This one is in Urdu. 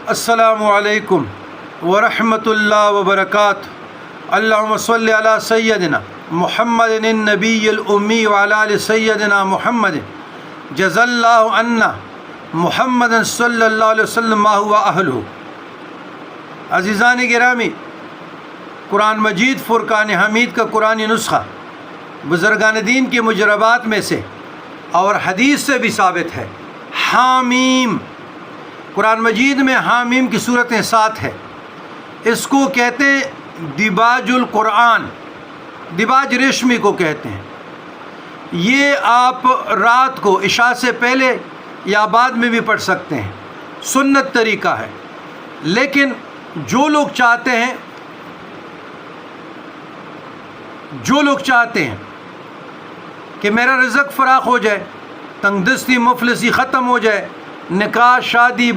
السلام علیکم ورحمۃ اللہ وبرکاتہ۔ اللہم صلی علی سیدنا محمد النبی الامی وعلی آل سیدنا محمد جزا اللہ عنا محمد صلی اللہ علیہ وسلم ما ہوا اہلہ۔ عزیزان گرامی، قرآن مجید فرقان حمید کا قرآنی نسخہ بزرگان دین کی مجربات میں سے اور حدیث سے بھی ثابت ہے۔ حامیم، قرآن مجید میں حامیم کی صورتیں 7 ہے۔ اس کو کہتے ہیں دباج القرآن، دباج ریشمی کو کہتے ہیں۔ یہ آپ رات کو عشاء سے پہلے یا بعد میں بھی پڑھ سکتے ہیں، سنت طریقہ ہے۔ لیکن جو لوگ چاہتے ہیں کہ میرا رزق فراخ ہو جائے، تنگ دستی مفلسی ختم ہو جائے، نکاح شادی